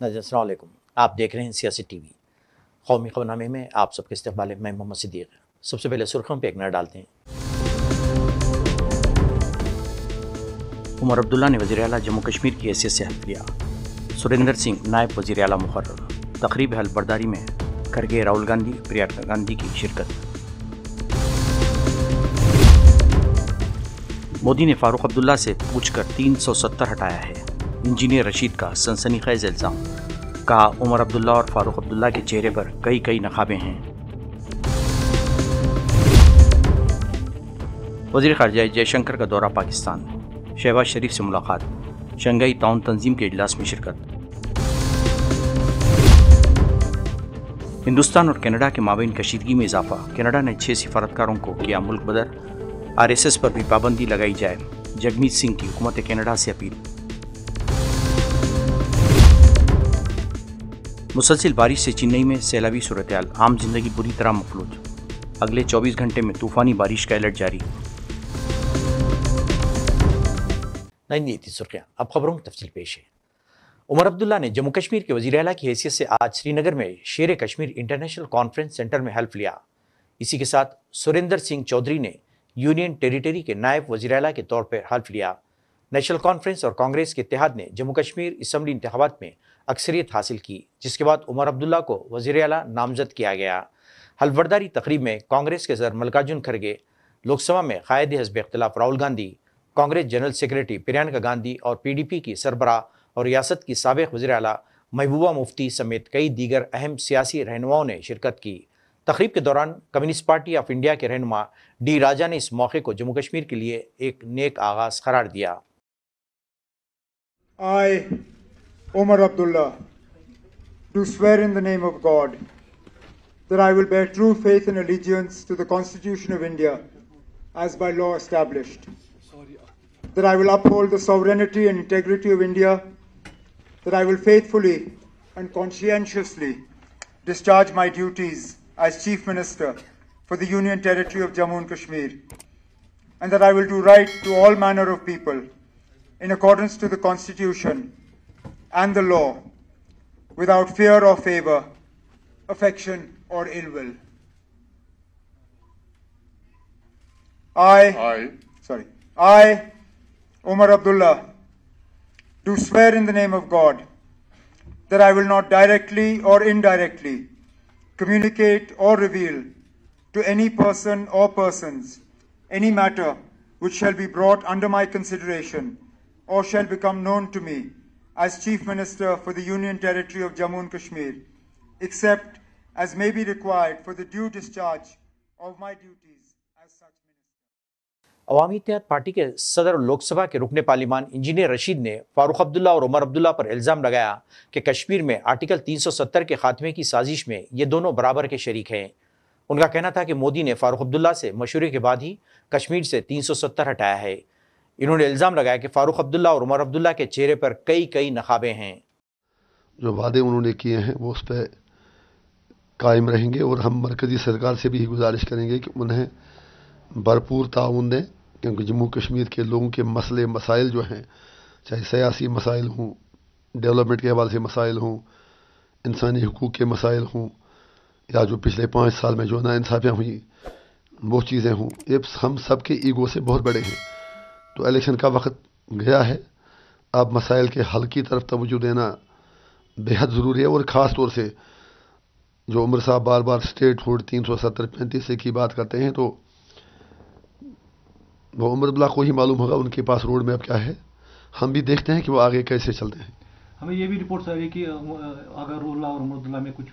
ناظرین السلام علیکم، آپ دیکھ رہے ہیں سیاسی ٹی وی۔ قومی خبرنامے میں آپ سب کے استقبال ہے۔ میں محمد صدیق۔ سب سے پہلے سرخیوں پہ ایک نظر ڈالتے ہیں۔ عمر عبداللہ نے وزیر اعلیٰ جموں کشمیر کی حیثیت سے حلف لیا۔ سریندر سنگھ نائب وزیر اعلیٰ مقرر۔ تقریب حلف برداری میں کھڑگے، راہل گاندھی، پرینکا گاندھی کی شرکت۔ مودی نے فاروق عبداللہ سے پوچھ کر 370 ہٹایا ہے۔ انجینئر رشید کا سنسنی خیز الزام، کہا عمر عبداللہ اور فاروق عبداللہ کے چہرے پر کئی نقابیں ہیں۔ وزیر خارجہ جے شنکر کا دورہ پاکستان، شہباز شریف سے ملاقات، شنگھائی تعاون تنظیم کے اجلاس میں شرکت۔ ہندوستان اور کینیڈا کے مابین کشیدگی میں اضافہ، کینیڈا نے 6 سفارتکاروں کو کیا ملک بدر، RSS پر بھی پابندی لگائی جائے، جگمیت سنگھ کی حکومت کینیڈا سے اپیل۔ مسلسل بارش سے چنئی میں سیلابی صورتحال، عام زندگی بری طرح مفلوج، اگلے 24 گھنٹے میں طوفانی بارش کا الرٹ جاری۔ نئی تھی سرخیاں، اب خبروں کی تفصیل پیش ہے۔ عمر عبداللہ نے جموں کشمیر کے وزیر اعلیٰ کی حیثیت سے آج سری نگر میں شیر کشمیر انٹرنیشنل کانفرنس سینٹر میں حلف لیا۔ اسی کے ساتھ سریندر سنگھ چودھری نے یونین ٹیریٹری کے نائب وزیر اعلیٰ کے طور پر حلف لیا۔ نیشنل کانفرنس اور کانگریس کے اتحاد نے جموں کشمیر اسمبلی انتخابات میں اکثریت حاصل کی، جس کے بعد عمر عبداللہ کو وزیر اعلیٰ نامزد کیا گیا۔ حلف برداری تقریب میں کانگریس کے صدر ملکاجن کھڑگے، لوک سبھا میں قائد حزب اختلاف راہل گاندھی، کانگریس جنرل سیکریٹری پرینکا گاندھی اور PDP کی سربراہ اور ریاست کی سابق وزیر اعلیٰ محبوبہ مفتی سمیت کئی دیگر اہم سیاسی رہنماؤں نے شرکت کی۔ تقریب کے دوران کمیونسٹ پارٹی آف انڈیا کے رہنما ڈی راجا نے اس موقع کو جموں کشمیر کے لیے ایک نیک آغاز قرار دیا۔ I, Umar Abdullah, do swear in the name of God that I will bear true faith and allegiance to the Constitution of India as by law established, that I will uphold the sovereignty and integrity of India, that I will faithfully and conscientiously discharge my duties as Chief Minister for the Union Territory of Jammu and Kashmir, and that I will do right to all manner of people in accordance to the Constitution and the law, without fear or favor, affection or ill will. I, Umar Abdullah, do swear in the name of God that I will not directly or indirectly communicate or reveal to any person or persons any matter which shall be brought under my consideration or shall become known to me as Chief Minister for the Union Territory of Jammu and Kashmir, except as may be required for the due discharge of my duties as such Minister. عوامی اتحاد party کے صدر اور لوک سبھا کے رکن پارلیمان engineer Rashid نے فاروق عبداللہ اور عمر عبداللہ پر الزام لگایا کہ کشمیر میں آرٹیکل 370 کے خاتمے کی سازش میں یہ دونوں برابر کے شریک ہیں۔ ان کا کہنا تھا کہ مودی نے فاروق عبداللہ سے مشورے کے بعد ہی کشمیر سے 370 ہٹایا ہے۔ انہوں نے الزام لگایا کہ فاروق عبداللہ اور عمر عبداللہ کے چہرے پر کئی نقابیں ہیں۔ جو وعدے انہوں نے کیے ہیں وہ اس پہ قائم رہیں گے، اور ہم مرکزی سرکار سے بھی گزارش کریں گے کہ انہیں بھرپور تعاون دیں، کیونکہ جموں کشمیر کے لوگوں کے مسائل جو ہیں، چاہے سیاسی مسائل ہوں، ڈیولپمنٹ کے حوالے سے مسائل ہوں، انسانی حقوق کے مسائل ہوں، یا جو پچھلے 5 سال میں جو ناانصافیاں ہوئیں وہ چیزیں ہوں، یہ ہم سب کے ایگو سے بہت بڑے ہیں۔ تو الیکشن کا وقت گیا ہے، اب مسائل کے حل کی طرف توجہ دینا بے حد ضروری ہے، اور خاص طور سے جو عمر صاحب بار بار اسٹیٹ ہوڈ 370-35 کی بات کرتے ہیں، تو وہ عمر عبداللہ کو ہی معلوم ہوگا ان کے پاس روڈ میپ کیا ہے۔ ہم بھی دیکھتے ہیں کہ وہ آگے کیسے چلتے ہیں۔ ہمیں یہ بھی رپورٹس آ گئی کہ اگر اللہ اور عمر عبداللہ میں کچھ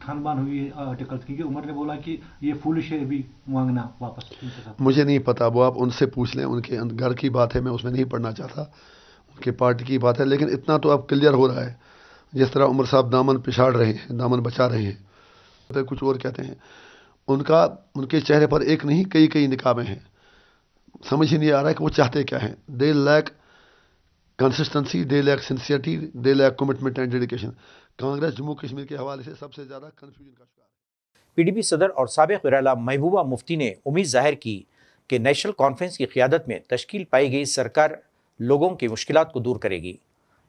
تھان بان ہوئی ہے آرٹیکل، کیونکہ عمر نے بولا کہ یہ فولش ہے بھی مانگنا واپس۔ مجھے نہیں پتا، وہ آپ ان سے پوچھ لیں، ان کے گھر کی بات ہے، میں اس میں نہیں پڑھنا چاہتا، ان کے پارٹی کی بات ہے، لیکن اتنا تو اب کلیئر ہو رہا ہے جس طرح عمر صاحب دامن پچھاڑ رہے ہیں، دامن بچا رہے ہیں، کچھ اور کہتے ہیں، ان کے چہرے پر ایک نہیں کئی نقابیں ہیں۔ سمجھ ہی نہیں آ رہا ہے کہ وہ چاہتے کیا ہیں۔ They lack consistency, they lack sincerity, they lack commitment and dedication. Congress Jammu Kashmir کے حوالے سے سب سے زیادہ کنفیوژن کا شکار ہے۔ PDP صدر اور سابق وزیر اعلیٰ محبوبہ مفتی نے امید ظاہر کی کہ نیشنل کانفرنس کی قیادت میں تشکیل پائی گئی سرکار لوگوں کی مشکلات کو دور کرے گی۔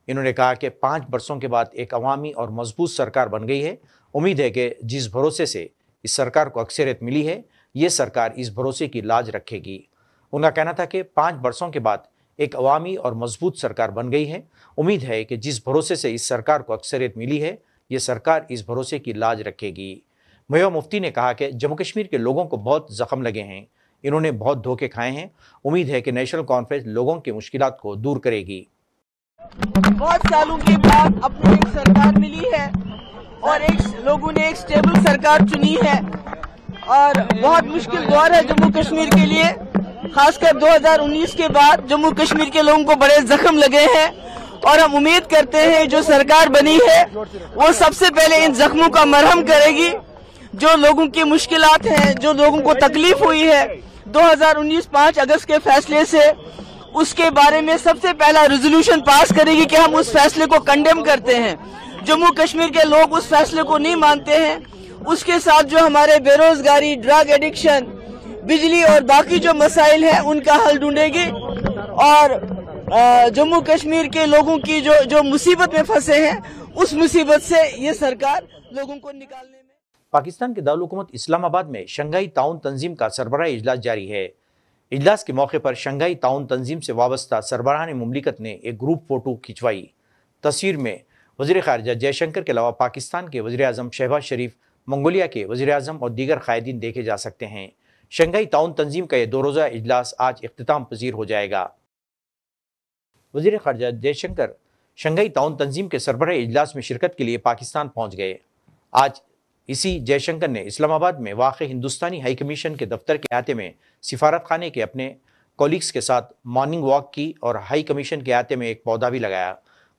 انہوں نے کہا کہ 5 برسوں کے بعد ایک عوامی اور مضبوط سرکار بن گئی ہے۔ امید ہے کہ جس بھروسے سے اس سرکار کو اکثریت ملی ہے، یہ سرکار اس بھروسے کی لاج رکھے گی۔ ان کا کہنا تھا کہ 5 برسوں کے بعد ایک عوامی اور مضبوط سرکار بن گئی ہے۔ امید ہے کہ جس بھروسے سے اس سرکار کو اکثریت ملی ہے، یہ سرکار اس بھروسے کی لاج رکھے گی۔ محبوبہ مفتی نے کہا کہ جموں کشمیر کے لوگوں کو بہت زخم لگے ہیں، انہوں نے بہت دھوکے کھائے ہیں۔ امید ہے کہ نیشنل کانفرنس لوگوں کی مشکلات کو دور کرے گی۔ بہت سالوں کے بعد اپنی ایک سرکار ملی ہے اور لوگوں نے ایک سٹیبل سرکار چنی ہے، اور بہت مشکل دور ہے جموں کشمیر کے لیے، خاص کر 2019 کے بعد جموں کشمیر کے لوگوں کو بڑے زخم لگے ہیں، اور ہم امید کرتے ہیں جو سرکار بنی ہے وہ سب سے پہلے ان زخموں کا مرہم کرے گی۔ جو لوگوں کی مشکلات ہیں، جو لوگوں کو تکلیف ہوئی ہے 2019 5 اگست کے فیصلے سے، اس کے بارے میں سب سے پہلا ریزولوشن پاس کرے گی کہ ہم اس فیصلے کو کنڈیم کرتے ہیں۔ جموں کشمیر کے لوگ اس فیصلے کو نہیں مانتے ہیں۔ اس کے ساتھ جو ہمارے بے روزگاری، ڈرگ ایڈکشن، بجلی اور باقی جو مسائل ہیں ان کا حل ڈھونڈے گی، اور جموں کشمیر کے لوگوں کی جو مصیبت میں پھنسے ہیں اس مصیبت سے یہ سرکار لوگوں کو نکالنے میں۔ پاکستان کے دارالحکومت اسلام آباد میں شنگھائی تعاون تنظیم کا سربراہی اجلاس جاری ہے۔ اجلاس کے موقع پر شنگھائی تعاون تنظیم سے وابستہ سربراہان مملکت نے ایک گروپ فوٹو کھنچوائی۔ تصویر میں وزیر خارجہ جے شنکر کے علاوہ پاکستان کے وزیر اعظم شہباز شریف، منگولیا کے وزیر اعظم اور دیگر قائدین دیکھے جا سکتے ہیں۔ شنگھائی تعاون تنظیم کا یہ 2 روزہ اجلاس آج اختتام پذیر ہو جائے گا۔ وزیر خارجہ جے شنکر شنگھائی تعاون تنظیم کے سربراہی اجلاس میں شرکت کے لیے پاکستان پہنچ گئے۔ آج اسی جے شنکر نے اسلام آباد میں واقع ہندوستانی ہائی کمیشن کے دفتر کے احاطے میں سفارت خانے کے اپنے کولیگز کے ساتھ مارننگ واک کی اور ہائی کمیشن کے احاطے میں ایک پودا بھی لگایا۔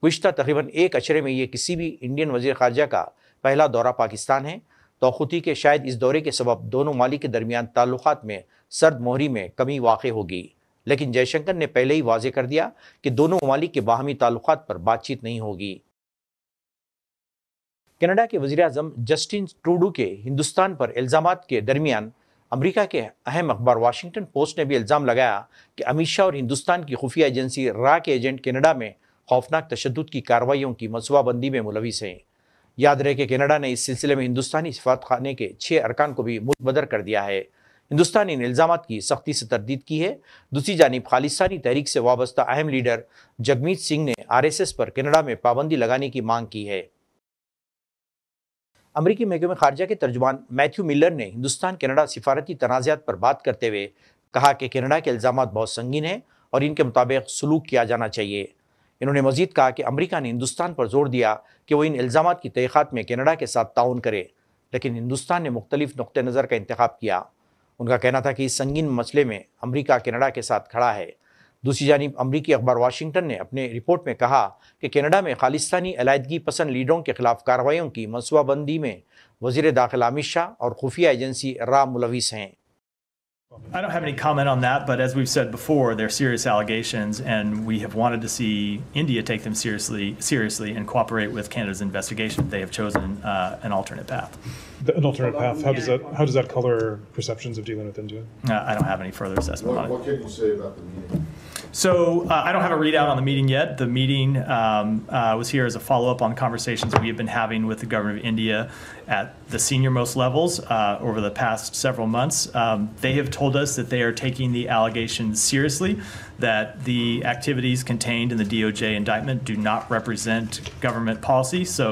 گزشتہ تقریباً 1 اشرے میں یہ کسی بھی انڈین وزیر خارجہ کا پہلا دورہ پاکستان ہے۔ توقع تھی کہ شاید اس دورے کے سبب دونوں ممالک کے درمیان تعلقات میں سرد مہری میں کمی واقع ہوگی، لیکن جے شنکر نے پہلے ہی واضح کر دیا کہ دونوں ممالک کے باہمی تعلقات پر بات چیت نہیں ہوگی۔ کینیڈا کے وزیر اعظم جسٹن ٹروڈو کے ہندوستان پر الزامات کے درمیان امریکہ کے اہم اخبار واشنگٹن پوسٹ نے بھی الزام لگایا کہ امت شاہ اور ہندوستان کی خفیہ ایجنسی را کے ایجنٹ کینیڈا میں خوفناک تشدد کی کارروائیوں کی منصوبہ بندی میں ملوث ہیں۔ یاد رہے کہ کینیڈا نے اس سلسلے میں ہندوستانی سفارت خانے کے 6 ارکان کو بھی متبدر کر دیا ہے۔ ہندوستان نے ان الزامات کی سختی سے تردید کی ہے۔ دوسری جانب خالصانی تحریک سے وابستہ اہم لیڈر جگمیت سنگھ نے RSS پر کینیڈا میں پابندی لگانے کی مانگ کی ہے۔ امریکی محکمہ خارجہ کے ترجمان میتھیو ملر نے ہندوستان کینیڈا سفارتی تنازعات پر بات کرتے ہوئے کہا کہ کینیڈا کے الزامات بہت سنگین ہیں اور ان کے مطابق سلوک کیا جانا چاہیے۔ انہوں نے مزید کہا کہ امریکہ نے ہندوستان پر زور دیا کہ وہ ان الزامات کی تحقیقات میں کینیڈا کے ساتھ تعاون کرے، لیکن ہندوستان نے مختلف نقطہ نظر کا انتخاب کیا۔ ان کا کہنا تھا کہ اس سنگین مسئلے میں امریکہ کینیڈا کے ساتھ کھڑا ہے۔ دوسری جانب امریکی اخبار واشنگٹن نے اپنے رپورٹ میں کہا کہ کینیڈا میں خالصتانی علیحدگی پسند لیڈروں کے خلاف کارروائیوں کی منصوبہ بندی میں وزیر داخلہ امت شاہ اور خفیہ ایجنسی را ملوث ہیں۔ I don't have any comment on that, but as we've said before, they're serious allegations, and we have wanted to see India take them seriously and cooperate with Canada's investigation. They have chosen an alternate path. An alternate path. How does that color perceptions of dealing with India? I don't have any further assessment on it. What can you say about the meeting? So I don't have a readout on the meeting yet. The meeting was here as a follow-up on conversations we have been having with the government of India at the senior-most levels over the past several months. They have told us that they are taking the allegations seriously, that the activities contained in the DOJ indictment do not represent government policy. So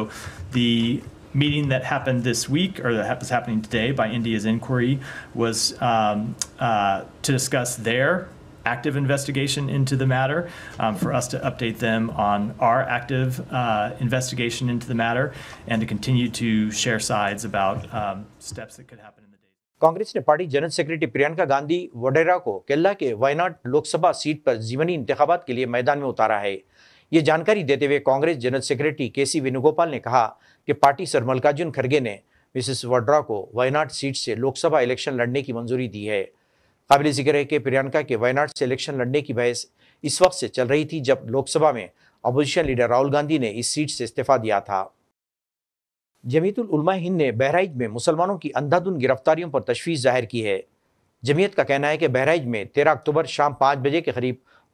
the meeting that happened this week, or that is happening today by India's inquiry, was to discuss their active investigation into the matter, for us to update them on our active investigation into the matter, and to continue to share sides about steps that could happen in the days. Congress نے party general secretary Priyanka Gandhi Vadra کو کیرلا کے Wayanad Lok Sabha set پر ضمنی انتخابات کے لیے میدان میں اتارا ہے۔ یہ جانکاری دیتے ہوئے کانگریس جنرل سیکرٹری KC وینوگوپال نے کہا کہ پارٹی سر ملکاجن کھڑگے نے مسز وڈرا کو وائناڈ سیٹ سے لوک سبھا الیکشن لڑنے کی منظوری دی ہے۔ قابل ذکر ہے کہ پرینکا کے وائناڈ سے الیکشن لڑنے کی بحث اس وقت سے چل رہی تھی جب لوک سبھا میں اپوزیشن لیڈر راہل گاندھی نے اس سیٹ سے استعفیٰ دیا تھا۔ جمعیت العلماء ہند نے بہرائچ میں مسلمانوں کی اندھا دھند گرفتاریوں پر تشویش ظاہر کی ہے۔ جمعیت کا کہنا ہے کہ بہرائچ میں 13 اکتوبر شام 5 بجے کے قریب